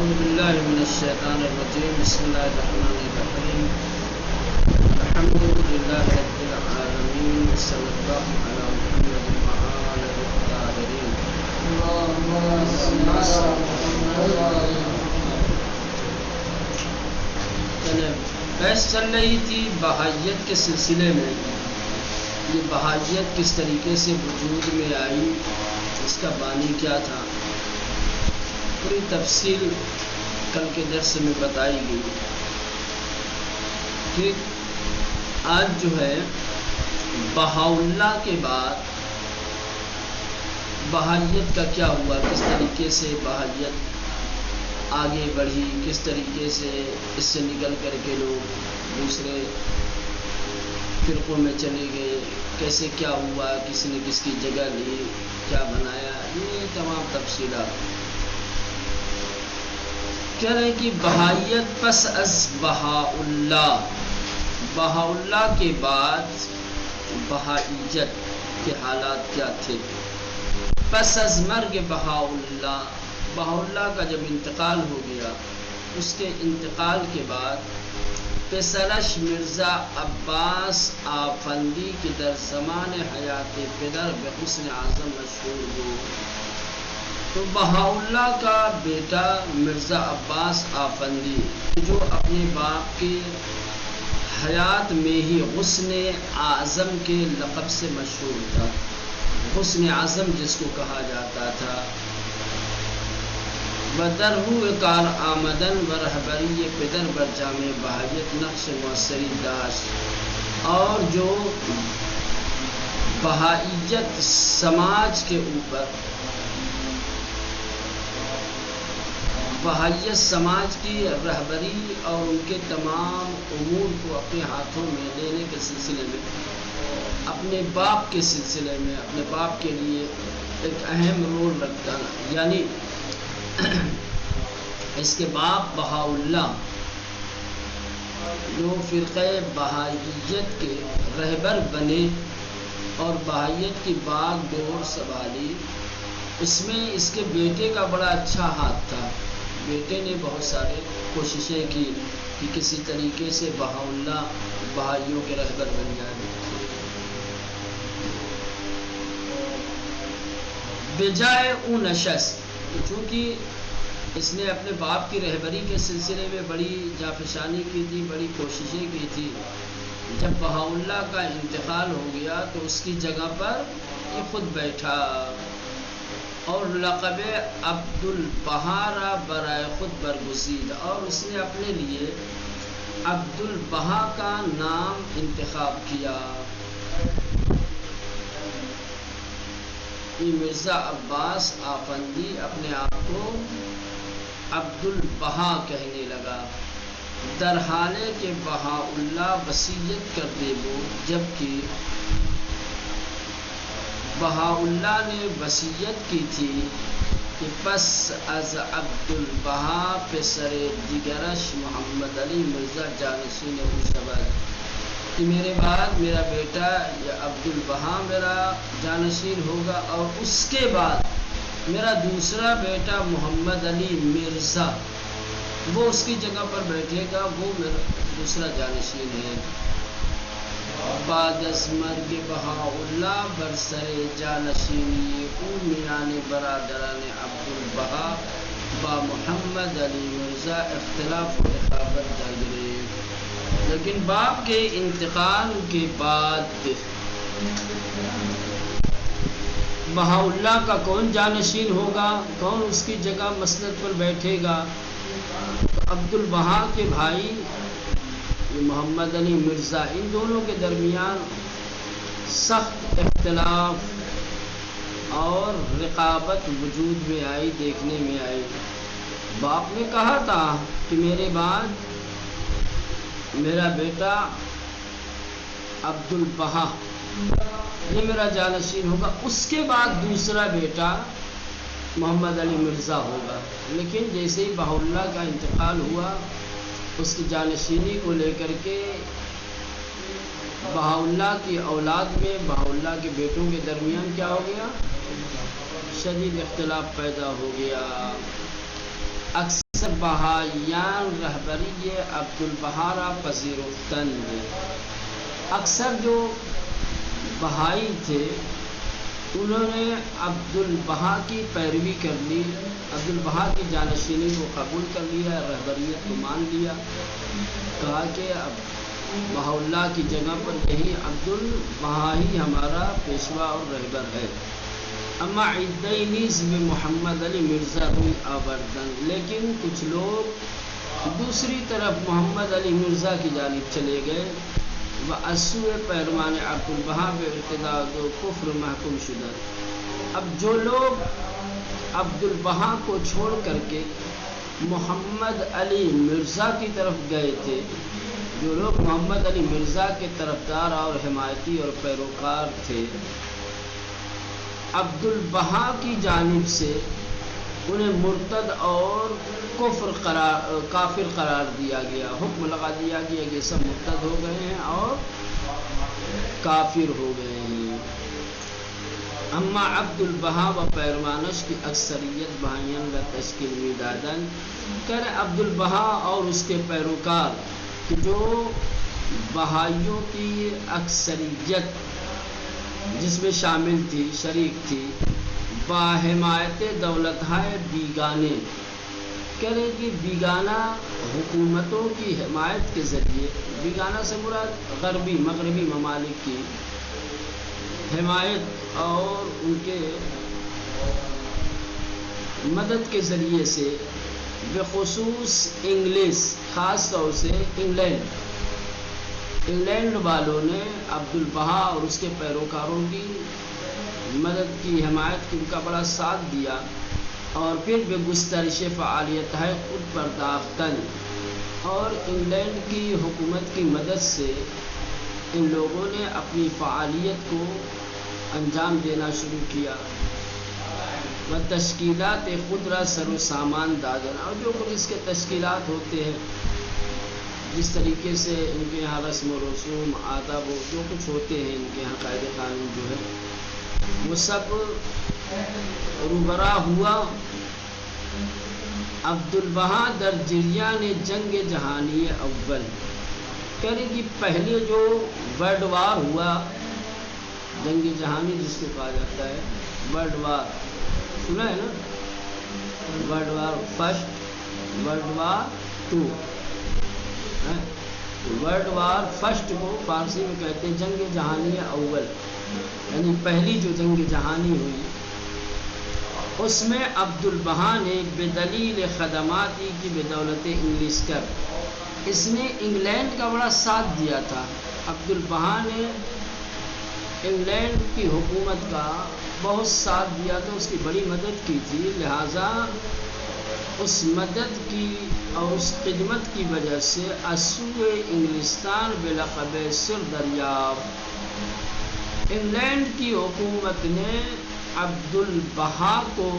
اعوذ باللہ من الشیطان الرجیم بسم اللہ الرحمن الرحیم الحمد للہ رب العالمین صلی اللہ علی محمد وعلى الطاہرین بحث چل رہی تھی بہائیت کے سلسلے میں. یہ بہائیت کس طریقے سے وجود میں آئی، اس کا بانی کیا تھا، پوری تفصیل کل کے درس میں بتائی گئی. ٹھیک، آج جو ہے بہاءاللہ کے بعد بہائیت کا کیا ہوا، کس طریقے سے بہائیت آگے بڑھی، کس طریقے سے اس سے نکل کر کے لوگ دوسرے فرقوں میں چلے گئے، کیسے کیا ہوا، کسی نے کس کی جگہ لی، کیا بنایا، یہ تمام تفصیلات. کہہ رہے ہیں کہ بہائیت پس از بہاءاللہ، بہاءاللہ کے بعد بہائیت کے حالات کیا تھے. پس از مرگ بہاءاللہ، بہاءاللہ کا جب انتقال ہو گیا، اس کے انتقال کے بعد پسرش مرزا عباس آفندی کے در زمان حیات پدر بحسن اعظم مشہور ہو. تو بہاءاللہ کا بیٹا مرزا عباس آفندی جو اپنے باپ کے حیات میں ہی حسن اعظم کے لقب سے مشہور تھا، حسن اعظم جس کو کہا جاتا تھا. بدرہو کار آمدن و رہبری پدر بر جامع بہائیت نقش مؤثری داشت، اور جو بہائیت سماج کے اوپر، بہائیت سماج کی رہبری اور ان کے تمام امور کو اپنے ہاتھوں میں لینے کے سلسلے میں، اپنے باپ کے سلسلے میں، اپنے باپ کے لیے ایک اہم رول رکھتا، یعنی اس کے باپ بہاءاللہ جو فرقہ بہائیت کے رہبر بنے اور بہائیت کی باغ ڈور سنبھالی، اس میں اس کے بیٹے کا بڑا اچھا ہاتھ تھا. بیٹے نے بہت سارے کوششیں کی کہ کسی طریقے سے بہاءاللہ بہائیوں کے رہبر بن جائے. بجائے اون نشست، چونکہ اس نے اپنے باپ کی رہبری کے سلسلے میں بڑی جافشانی کی تھی، بڑی کوششیں کی تھی. جب بہاءاللہ کا انتقال ہو گیا تو اس کی جگہ پر یہ خود بیٹھا اور لقب عبد البہا برائے خود برگزید، اور اس نے اپنے لیے عبد البہا کا نام انتخاب کیا. مرزا عباس آفندی اپنے آپ کو عبد البہا کہنے لگا، در حالے کہ بہاءاللہ وصیت کر دے وہ، جبکہ بہاءاللہ نے وصیت کی تھی کہ پس از عبد البہا پسر دیگرش محمد علی مرزا جانشین او شود، کہ میرے بعد میرا بیٹا یا عبد البہا میرا جانشین ہوگا، اور اس کے بعد میرا دوسرا بیٹا محمد علی مرزا وہ اس کی جگہ پر بیٹھے گا، وہ میرا دوسرا جانشین ہے. بعد از مرگ بہاءاللہ برسر جانشینی او میان برادران عبد البہا با محمد علی مرزا اختلاف و رقابت جاری. لیکن باپ کے انتقال کے بعد بہاءاللہ کا کون جانشین ہوگا، کون اس کی جگہ مسند پر بیٹھے گا. عبد البہا کے بھائی محمد علی مرزا، ان دونوں کے درمیان سخت اختلاف اور رقابت وجود میں آئی، دیکھنے میں آئی. باپ نے کہا تھا کہ میرے بعد میرا بیٹا عبد البہا یہ میرا جانشین ہوگا، اس کے بعد دوسرا بیٹا محمد علی مرزا ہوگا. لیکن جیسے ہی بہاءاللہ کا انتقال ہوا، اس کی جانشینی کو لے کر کے بہاءاللہ کی اولاد میں، بہاءاللہ کے بیٹوں کے درمیان کیا ہو گیا، شدید اختلاف پیدا ہو گیا. اکثر بہائیان رہبری عبدالبہا پذیرفتند. اکثر جو بہائی تھے انہوں نے عبدالبہا کی پیروی کر لی، عبدالبہا کی جانشینی کو قبول کر لیا، رہبریت کو مان لیا. کہا کہ اب بہا اللہ کی جگہ پر یہی عبدالبہا ہی ہمارا پیشوا اور رہبر ہے. اما عیدئی نیز میں محمد علی مرزا روی آوردن، لیکن کچھ لوگ دوسری طرف محمد علی مرزا کی جانب چلے گئے. و اسوء پیروان عبدالبہا بے ارتداد و کفر محکوم شدہ. اب جو لوگ عبدالبہا کو چھوڑ کر کے محمد علی مرزا کی طرف گئے تھے، جو لوگ محمد علی مرزا کے طرفدار اور حمایتی اور پیروکار تھے، عبدالبہا کی جانب سے انہیں مرتد اور کافر قرار دیا گیا، حکم لگا دیا گیا کہ سب مرتد ہو گئے ہیں اور کافر ہو گئے ہیں. اما عبدالبہا و پیروانش کی اکثریت بہائیان و تشکیل میں دادن کر عبدالبہا اور اس کے پیروکار جو بہائیوں کی اکثریت جس میں شامل تھی، شریک تھی، باحمایت دولت ہے بیگانے، کہہ رہے کہ بیگانہ حکومتوں کی حمایت کے ذریعے، بیگانہ سے مراد مغربی ممالک کی حمایت اور ان کے مدد کے ذریعے سے، بخصوص انگلش، خاص طور سے انگلینڈ والوں نے عبدالبہا اور اس کے پیروکاروں کی مدد کی، حمایت کی، ان کا بڑا ساتھ دیا. اور پھر بے گسترش فعالیت ہے خود پرداختن، اور انگلینڈ کی حکومت کی مدد سے ان لوگوں نے اپنی فعالیت کو انجام دینا شروع کیا. و تشکیلات خود را سر و سامان دادن، اور جو کچھ اس کے تشکیلات ہوتے ہیں، جس طریقے سے ان کے یہاں رسم و رسوم، آداب و جو کچھ ہوتے ہیں ان کے یہاں قاعدے قانون جو ہے، وہ سب روبرا ہوا. عبدالبہا در جریان جنگ جہانی اول، کہہ رہے کہ پہلے جو ورلڈ وار ہوا، جنگ جہانی جس کو کہا جاتا ہے، ورلڈ وار سنا ہے نا، world war first, world war two. World war first کو فارسی میں کہتے ہیں جنگ جہانی اول، یعنی پہلی جو جنگ جہانی ہوئی، اس میں عبدالبہا نے بدلیل خدماتی کی بدولت انگلش کر، اس نے انگلینڈ کا بڑا ساتھ دیا تھا. عبدالبہا نے انگلینڈ کی حکومت کا بہت ساتھ دیا تھا، اس کی بڑی مدد کی تھی. لہٰذا اس مدد کی اور اس خدمت کی وجہ سے اسوء انگلستان بلقب سر دریاب، انگلینڈ کی حکومت نے عبدالبہا کو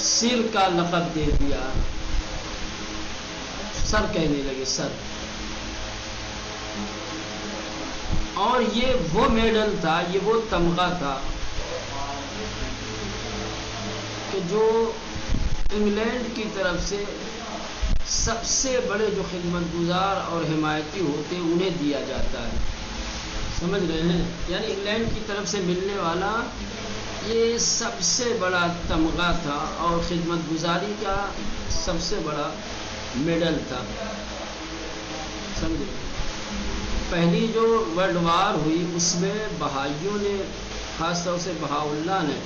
سر کا لقب دے دیا. سر کہنے لگے، سر. اور یہ وہ میڈل تھا، یہ وہ تمغہ تھا کہ جو انگلینڈ کی طرف سے سب سے بڑے جو خدمت گزار اور حمایتی ہوتے انہیں دیا جاتا ہے. سمجھ رہے ہیں؟ یعنی انگلینڈ کی طرف سے ملنے والا یہ سب سے بڑا تمغہ تھا اور خدمت گزاری کا سب سے بڑا میڈل تھا. سمجھ رہے؟ پہلی جو ورلڈ وار ہوئی اس میں بہائیوں نے، خاص طور سے بہا اللہ نے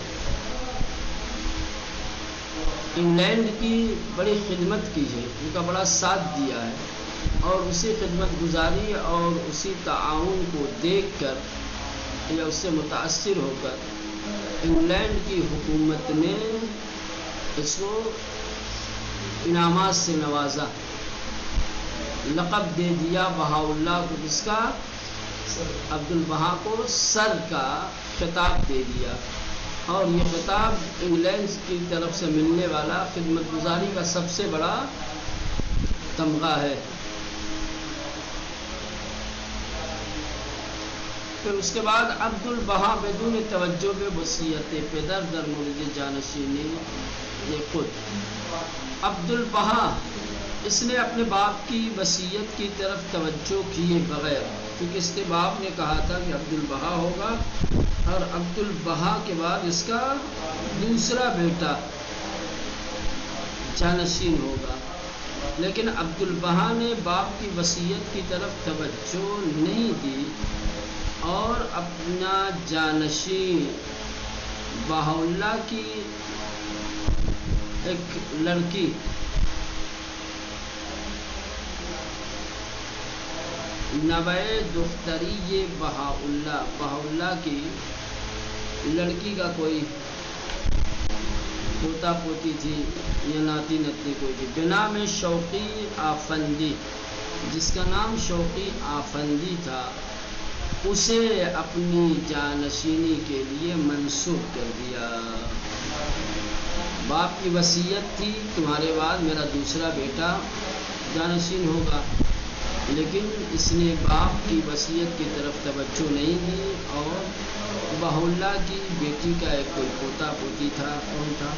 انگلینڈ کی بڑی خدمت کی ہے، ان کا بڑا ساتھ دیا ہے. اور اسی خدمت گزاری اور اسی تعاون کو دیکھ کر یا اس سے متاثر ہو کر انگلینڈ کی حکومت نے اس کو انعامات سے نوازا، لقب دے دیا بہا اللہ کو، جس کا عبدالبہا کو سر کا خطاب دے دیا. اور یہ خطاب انگلینڈ کی طرف سے ملنے والا خدمت گزاری کا سب سے بڑا تمغہ ہے. پھر اس کے بعد عبد البہا بدون توجہ به وصیت پدر در مورد جانشینی یہ خود عبد البہا اس نے اپنے باپ کی وصیت کی طرف توجہ کیے بغیر، کیونکہ اس کے باپ نے کہا تھا کہ عبد البہا ہوگا اور عبد البہا کے بعد اس کا دوسرا بیٹا جانشین ہوگا، لیکن عبد البہا نے باپ کی وصیت کی طرف توجہ نہیں دی اور اپنا جانشین بہا اللہ کی ایک لڑکی نوے دختری بہا اللہ کی لڑکی کا کوئی پوتا پوتی تھی یا ناتی نتنی کوئی تھی، بنا میں شوقی آفندی، جس کا نام شوقی آفندی تھا، اسے اپنی جانشینی کے لیے منسوخ کر دیا۔ باپ کی وصیت تھی تمہارے بعد میرا دوسرا بیٹا جانشین ہوگا، لیکن اس نے باپ کی وصیت کی طرف توجہ نہیں دی اور بہا اللہ کی بیٹی کا ایک کوئی پوتا پوتی تھا، کون تھا،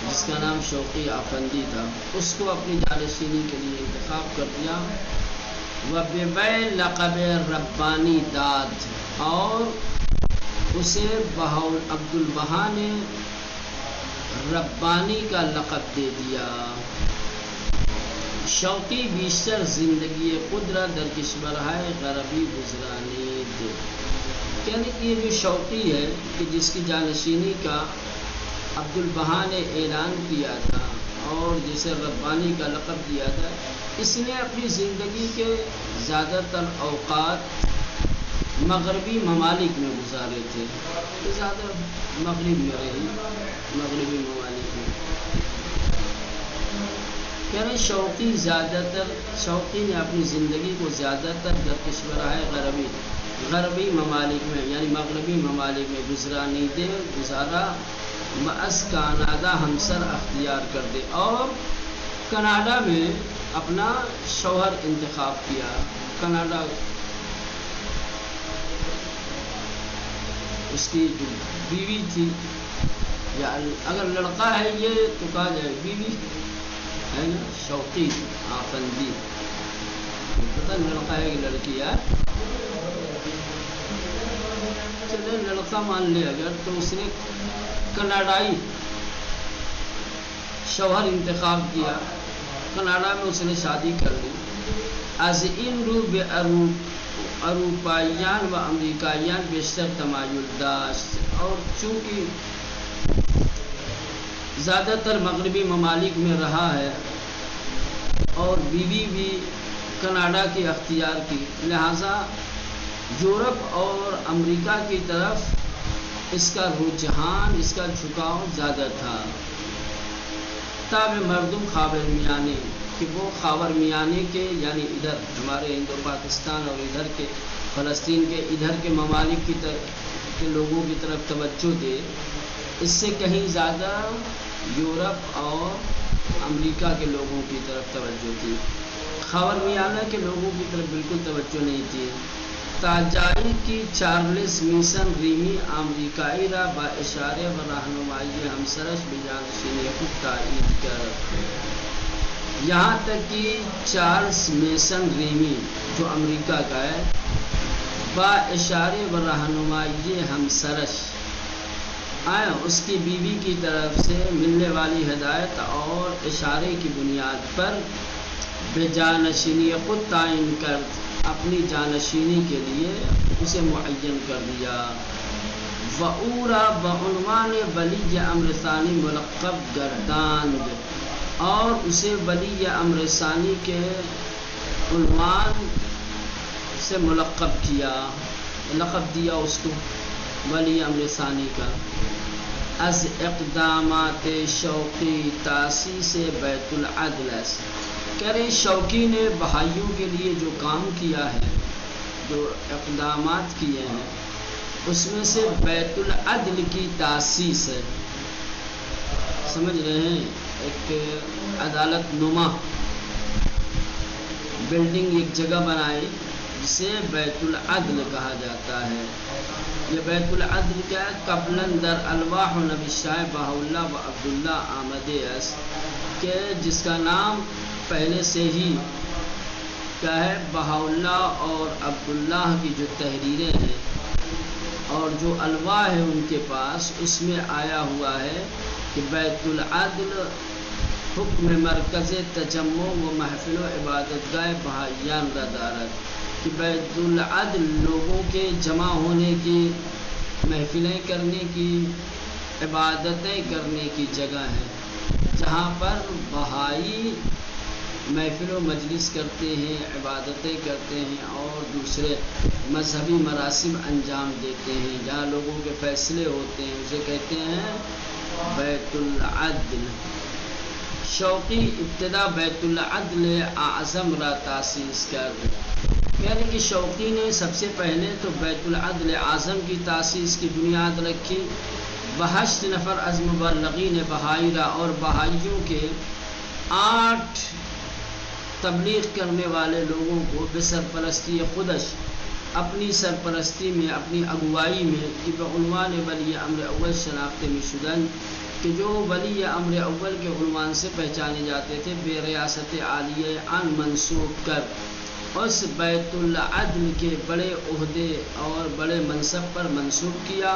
جس کا نام شوقی آفندی تھا، اس کو اپنی جانشینی کے لیے انتخاب کر دیا۔ وَبِبَيْ لقب ربانی داد، اور اسے عبد البہا نے ربانی کا لقب دے دیا۔ شوقی بیشتر زندگی قدرت در کشورهای غربی گزرانید، یعنی کہ یہ جو شوقی ہے کہ جس کی جانشینی کا عبد البہا نے اعلان کیا تھا اور جسے ربانی کا لقب دیا تھا، اس نے اپنی زندگی کے زیادہ تر اوقات مغربی ممالک میں گزارے تھے، زیادہ مغرب میں رہی، مغربی ممالک میں، یعنی شوقی نے اپنی زندگی کو زیادہ تر در کشورهای غربی ممالک میں یعنی مغربی ممالک میں گزارا، بعض کاناڈا ہمسر اختیار کر دے، اور کاناڈا میں اپنا شوہر انتخاب کیا۔ کاناڈا اس کی جو بیوی تھی، یا اگر لڑکا ہے یہ تو کہا جائے بیوی ہے نا، شوقی آفندی، پتہ لڑکا ہے کہ لڑکی ہے، چلے لڑکا مان لے اگر، تو اس نے کاناڈائی شوہر انتخاب کیا، کاناڈا میں اس نے شادی کر لی۔ از این رو به اروپائیان و امریکائیان بیشتر تمایل داشت، اور چونکہ زیادہ تر مغربی ممالک میں رہا ہے اور بیوی بھی کاناڈا کی اختیار کی، لہٰذا یورپ اور امریکہ کی طرف اس کا رجحان، اس کا جھکاؤ زیادہ تھا۔ تاب مردم خاور میانی، کہ وہ خاور میانی کے یعنی ادھر ہمارے ہندو پاکستان اور ادھر کے فلسطین کے ادھر کے ممالک کے لوگوں کی طرف توجہ دے، اس سے کہیں زیادہ یورپ اور امریکہ کے لوگوں کی طرف توجہ تھی، خاور میانہ کے لوگوں کی طرف بالکل توجہ نہیں تھی۔ تاجائی کی چارلز میسن ریمی امریکائی را با اشارے و رہنمائی ہمسرش بجانشینی خود تائید کر، یہاں تک کہ چارلز میسن ریمی جو امریکہ کا ہے، با اشارے و رہنمائی ہمسرش، اس کی بیوی کی طرف سے ملنے والی ہدایت اور اشارے کی بنیاد پر بے جانشینی خود تعین کر اپنی جانشینی کے لیے اسے معین کر دیا۔ وعورا بعنوان ولی امر ثانی ملقب گرداند، اور اسے ولی امر ثانی کے عنوان سے ملقب کیا، لقب دیا اس کو ولی امر ثانی کا۔ از اقدامات شوقی تاسیس بیت العدل، کہہ رہے شوقی نے بہائیوں کے لیے جو کام کیا ہے، جو اقدامات کیے ہیں، اس میں سے بیت العدل کی تاسیس ہے، سمجھ رہے ہیں، ایک عدالت نما بلڈنگ ایک جگہ بنائی جسے بیت العدل کہا جاتا ہے۔ یہ بیت العدل کیا ہے؟ قبلاً در الواح نبی شاہ بہاء اللہ و عبداللہ آمد اس کہ جس کا نام پہلے سے ہی کیا ہے؟ بہاء اللہ اور عبداللہ کی جو تحریریں ہیں اور جو الواح ہے ان کے پاس، اس میں آیا ہوا ہے کہ بیت العدل حکم مرکز تجمع و محفل و عبادت گاہ بہائیان را دارد، کہ بیت العدل لوگوں کے جمع ہونے کی، محفلیں کرنے کی، عبادتیں کرنے کی جگہ ہے، جہاں پر بہائی محفل و مجلس کرتے ہیں، عبادتیں کرتے ہیں اور دوسرے مذہبی مراسم انجام دیتے ہیں، جہاں لوگوں کے فیصلے ہوتے ہیں، اسے کہتے ہیں بیت العدل۔ شوقی ابتدا بیت العدل اعظم را تاسیس کرد، یعنی کہ شوقی نے سب سے پہلے تو بیت العدل اعظم کی تاسیس کی بنیاد رکھی، 8 نفر از مبلغین بہائی را، اور بہائیوں کے 8 تبلیغ کرنے والے لوگوں کو بسرپرستی خودش، اپنی سرپرستی میں، اپنی اگوائی میں، کہ بعنوان ولی امر اول شناخت می شدن، کہ جو ولی امر اول کے عنوان سے پہچانے جاتے تھے، بے ریاست عالیہ ان منسوب کر اس بیت العدل کے بڑے عہدے اور بڑے منصب پر منسوب کیا۔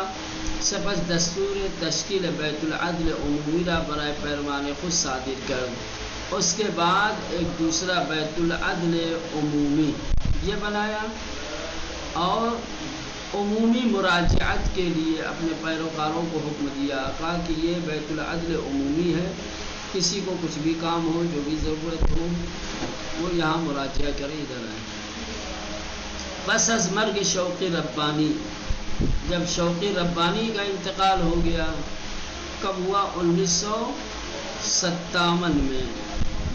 سپس دستور تشکیل بیت العدل عمومی را برائے پیروان خود صادر کر، اس کے بعد ایک دوسرا بیت العدل عمومی یہ بنایا اور عمومی مراجعت کے لیے اپنے پیروکاروں کو حکم دیا، کہا کہ یہ بیت العدل عمومی ہے، کسی کو کچھ بھی کام ہو، جو بھی ضرورت ہو، وہ یہاں مراجعہ کرے، ادھر آئے۔ پس از مرگ شوقی ربانی، جب شوقی ربانی کا انتقال ہو گیا، کب ہوا؟ 1957 میں،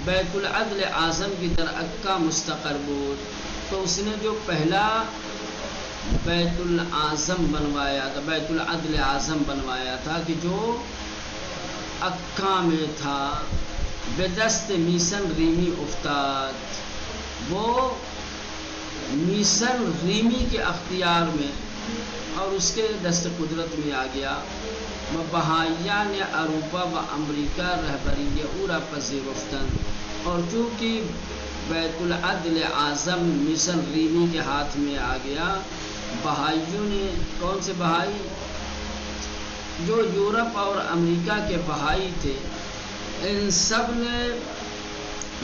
بیت العدل اعظم کی در عکا مستقر بود، تو اس نے جو پہلا بیت العظم بنوایا تھا، بیت العدل اعظم بنوایا تھا، کہ جو عکا میں تھا، بدست میسن ریمی افتاد، وہ میسن ریمی کے اختیار میں اور اس کے دست قدرت میں آ گیا۔ و بہائیان اروپا و امریکہ رہبری اورا پذیرفتن، اور چونکہ بیت العدل اعظم میسن ریمی کے ہاتھ میں آ گیا، بہائیوں نے، کون سے بہائی؟ جو یورپ اور امریکہ کے بہائی تھے، ان سب نے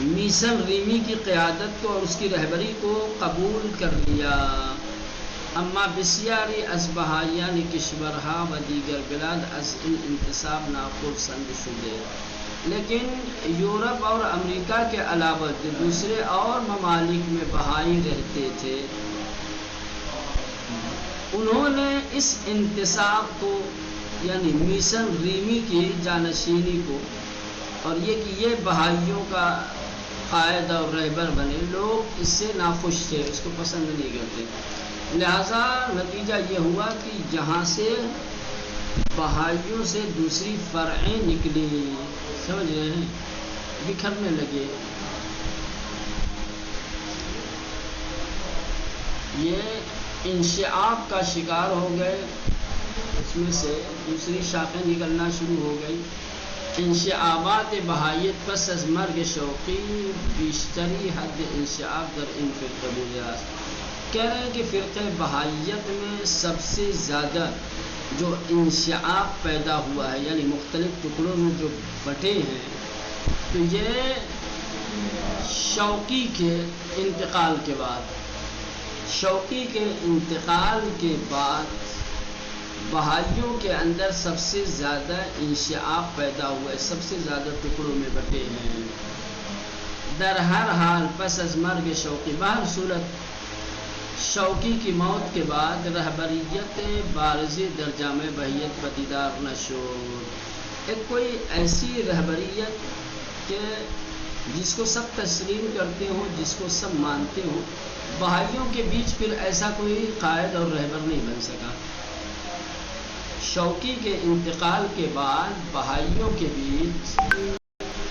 میسن ریمی کی قیادت کو اور اس کی رہبری کو قبول کر لیا۔ اما بسیاری از بہائیان کشورها و دیگر بلاد از ان انتصاب ناخرسند شده، لیکن یورپ اور امریکہ کے علاوہ جو دوسرے اور ممالک میں بہائی رہتے تھے، انہوں نے اس انتصاب کو، یعنی میسن ریمی کی جانشینی کو، اور یہ کہ یہ بہائیوں کا قائد اور رہبر بنے، لوگ اس سے ناخوش تھے، اس کو پسند نہیں کرتے۔ لہذا نتیجہ یہ ہوا کہ یہاں سے بہائیوں سے دوسری فرعیں نکلی، سمجھ رہے ہیں، بکھرنے لگے۔ یہ انشعاب کا شکار ہو گئے، اس میں سے دوسری شاخیں نکلنا شروع ہو گئی۔ انشعابات بہائیت پس از مرگ شوقی بیشتری حد انشعاب در ان فرقہ بودیاست، کہہ رہے ہیں کہ فرقہ بہائیت میں سب سے زیادہ جو انشعاب پیدا ہوا ہے، یعنی مختلف ٹکڑوں میں جو بٹے ہیں، تو یہ شوقی کے انتقال کے بعد، شوقی کے انتقال کے بعد بہائیوں کے اندر سب سے زیادہ انشعاب پیدا ہوا ہے، سب سے زیادہ ٹکڑوں میں بٹے ہیں۔ در ہر حال پس از مرگ شوقی، بہر صورت شوقی کی موت کے بعد رہبریت بارز در جامع بہیت پدیدار نشد، ایک کوئی ایسی رہبریت کہ جس کو سب تسلیم کرتے ہوں، جس کو سب مانتے ہوں، بہائیوں کے بیچ پھر ایسا کوئی قائد اور رہبر نہیں بن سکا۔ شوقی کے انتقال کے بعد بہائیوں کے بیچ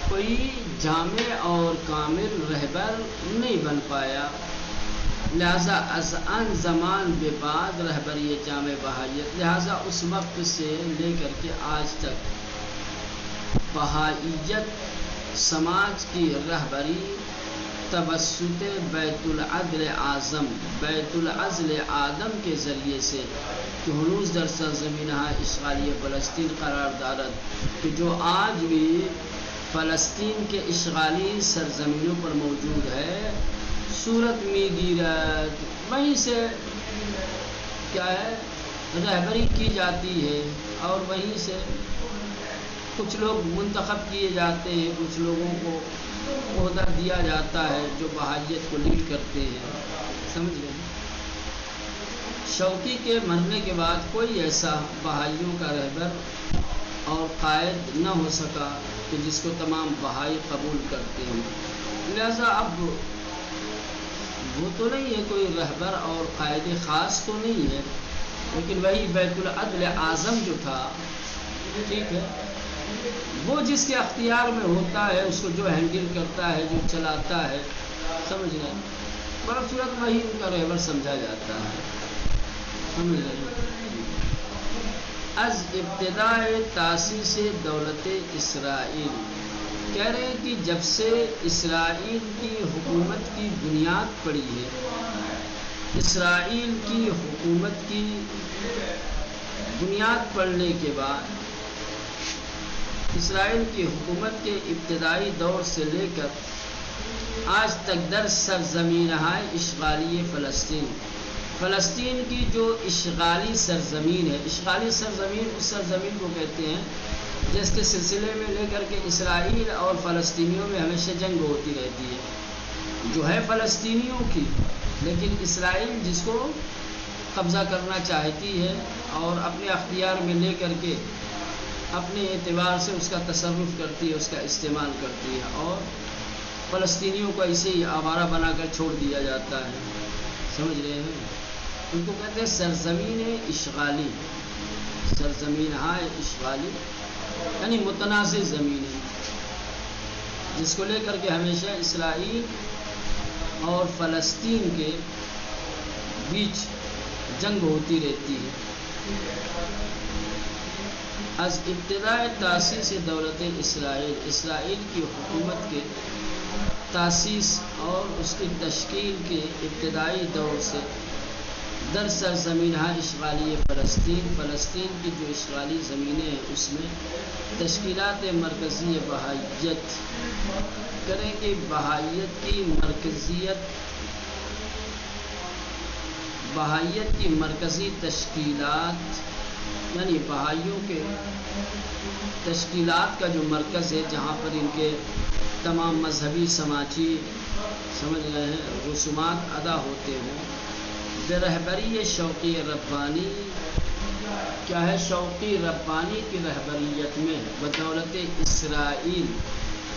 کوئی جامع اور کامل رہبر نہیں بن پایا، لہذا از آن زمان بے بعد رہبری جامع بہائیت، لہذا اس وقت سے لے کر کے آج تک بہائیت سماج کی رہبری توسط بیت العدل اعظم، بیت العدل آدم کے ذریعے سے، کہ ہنوز در سرزمین اشغالی فلسطین قرار دارد، کہ جو آج بھی فلسطین کے اشغالی سرزمینوں پر موجود ہے، صورت می گیرت، وہیں سے کیا ہے رہبری کی جاتی ہے، اور وہیں سے کچھ لوگ منتخب کیے جاتے ہیں، کچھ لوگوں کو عہدہ دیا جاتا ہے جو بہائیت کو لیڈ کرتے ہیں، سمجھ گئے۔ شوقی کے مرنے کے بعد کوئی ایسا بہائیوں کا رہبر اور قائد نہ ہو سکا کہ جس کو تمام بہائی قبول کرتے ہیں، لہذا اب وہ تو نہیں ہے کوئی رہبر اور قائد خاص تو نہیں ہے، لیکن وہی بیت العدل اعظم جو تھا، ٹھیک ہے، وہ جس کے اختیار میں ہوتا ہے، اس کو جو ہینڈل کرتا ہے، جو چلاتا ہے، سمجھ گئے، برصورت وہی ان کا رہبر سمجھا جاتا ہے، سمجھ گئے۔ از ابتداء تاسیس دولت اسرائیل، کہہ رہے ہیں کہ جب سے اسرائیل کی حکومت کی بنیاد پڑی ہے، اسرائیل کی حکومت کی بنیاد پڑنے کے بعد، اسرائیل کی حکومت کے ابتدائی دور سے لے کر آج تک در سرزمین اشغالی فلسطین، فلسطین کی جو اشغالی سرزمین ہے، اشغالی سرزمین اس سرزمین کو کہتے ہیں جس کے سلسلے میں لے کر کے اسرائیل اور فلسطینیوں میں ہمیشہ جنگ ہوتی رہتی ہے، جو ہے فلسطینیوں کی، لیکن اسرائیل جس کو قبضہ کرنا چاہتی ہے اور اپنے اختیار میں لے کر کے اپنے اعتبار سے اس کا تصرف کرتی ہے، اس کا استعمال کرتی ہے، اور فلسطینیوں کو ایسے ہی آوارہ بنا کر چھوڑ دیا جاتا ہے، سمجھ رہے ہیں۔ ان کو کہتے ہیں سرزمین اشغالی، سرزمین اشغالی یعنی متنازع زمینیں، جس کو لے کر کے ہمیشہ اسرائیل اور فلسطین کے بیچ جنگ ہوتی رہتی ہے۔ از ابتداء تاسیس دولت اسرائیل، اسرائیل کی حکومت کے تاسیس اور اس کی تشکیل کے ابتدائی دور سے در سرزمین اشغالی فلسطین، فلسطین کی جو اشغالی زمینیں ہیں اس میں تشکیلات مرکزی بہائیت کریں کہ بہائیت کی مرکزیت، بہائیت کی مرکزی تشکیلات یعنی بہائیوں کے تشکیلات کا جو مرکز ہے، جہاں پر ان کے تمام مذہبی سماجی سمجھ رہے ہیں رسومات ادا ہوتے ہوں، برہبری شوقی ربانی، کیا ہے شوقی ربانی کی رہبریت میں بدولت اسرائیل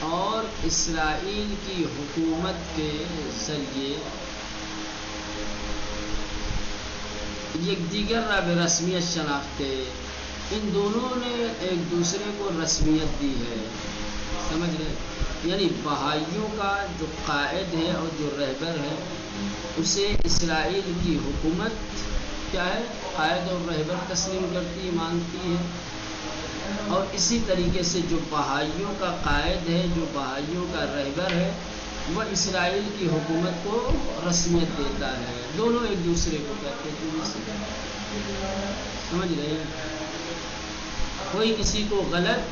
اور اسرائیل کی حکومت کے ذریعے یک دیگر را به رسمیت شناخته، ان دونوں نے ایک دوسرے کو رسمیت دی ہے، سمجھ رہے، یعنی بہائیوں کا جو قائد ہے اور جو رہبر ہے اسے اسرائیل کی حکومت کیا ہے قائد اور رہبر تسلیم کرتی مانتی ہے، اور اسی طریقے سے جو بہائیوں کا قائد ہے، جو بہائیوں کا رہبر ہے، وہ اسرائیل کی حکومت کو رسمیت دیتا ہے، دونوں ایک دوسرے کو کہتے ہیں، سمجھ رہے ہیں، کوئی کسی کو غلط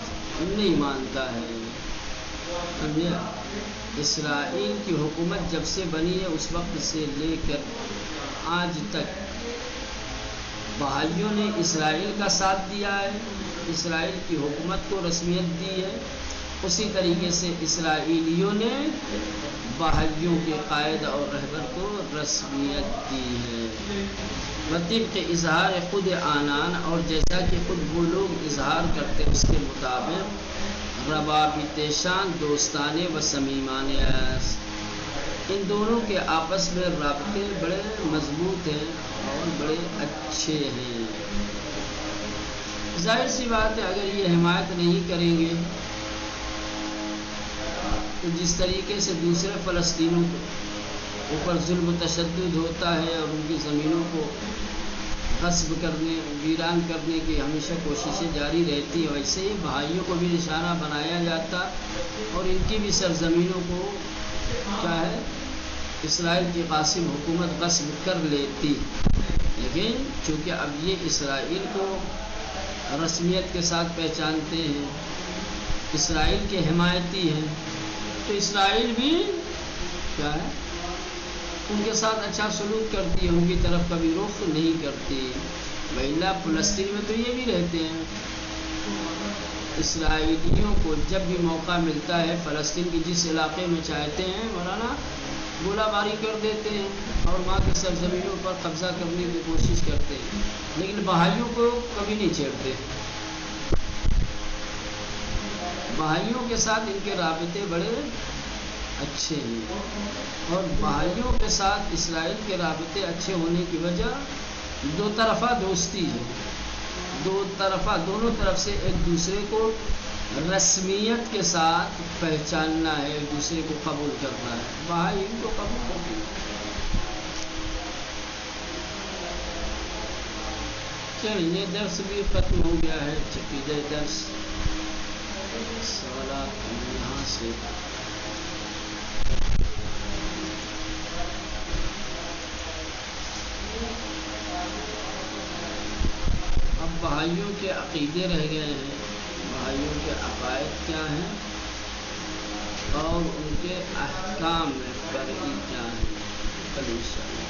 نہیں مانتا ہے، سمجھے۔ اسرائیل کی حکومت جب سے بنی ہے اس وقت سے لے کر آج تک بہائیوں نے اسرائیل کا ساتھ دیا ہے، اسرائیل کی حکومت کو رسمیت دی ہے، اسی طریقے سے اسرائیلیوں نے بہائیوں کے قائد اور رہبر کو رسمیت دی ہے۔ طبق اظہار خود آنان، اور جیسا کہ خود وہ لوگ اظہار کرتے اس کے مطابق، روابط شان دوستانے و صمیمانے است، ان دونوں کے آپس میں رابطے بڑے مضبوط ہیں اور بڑے اچھے ہیں۔ ظاہر سی بات ہے اگر یہ حمایت نہیں کریں گے تو جس طریقے سے دوسرے فلسطینیوں کو اوپر ظلم و تشدد ہوتا ہے اور ان کی زمینوں کو غصب کرنے ویران کرنے کی ہمیشہ کوششیں جاری رہتی ہیں، ویسے ہی بھائیوں کو بھی نشانہ بنایا جاتا اور ان کی بھی سرزمینوں کو کیا ہے اسرائیل کی قاسم حکومت غصب کر لیتی۔ لیکن چونکہ اب یہ اسرائیل کو رسمیت کے ساتھ پہچانتے ہیں، اسرائیل کے حمایتی ہیں، تو اسرائیل بھی کیا ہے ان کے ساتھ اچھا سلوک کرتی ہے، ان کی طرف کبھی رخ نہیں کرتی۔ وإلا فلسطین میں تو یہ بھی رہتے ہیں، اسرائیلیوں کو جب بھی موقع ملتا ہے فلسطین کی جس علاقے میں چاہتے ہیں مولانا گولہ باری کر دیتے ہیں اور وہاں کی سرزمینوں پر قبضہ کرنے کی کوشش کرتے ہیں، لیکن بہائیوں کو کبھی نہیں چھیڑتے۔ بہائیوں کے ساتھ ان کے رابطے بڑے اچھے ہیں، اور بہائیوں کے ساتھ اسرائیل کے رابطے اچھے ہونے کی وجہ دو طرفہ دوستی ہے، دونوں طرف سے ایک دوسرے کو رسمیت کے ساتھ پہچاننا ہے، ایک دوسرے کو قبول کرنا ہے، بہائی ان کو قبول کرتے ہیں۔ چلیے درس بھی ختم ہو گیا ہے، عقیدہ درس سوالات یہاں سے اب بہائیوں کے عقیدے رہ گئے ہیں، بہائیوں کے عقائد کیا ہیں اور ان کے احکام فرعی کیا ہیں، کل انشاءاللہ۔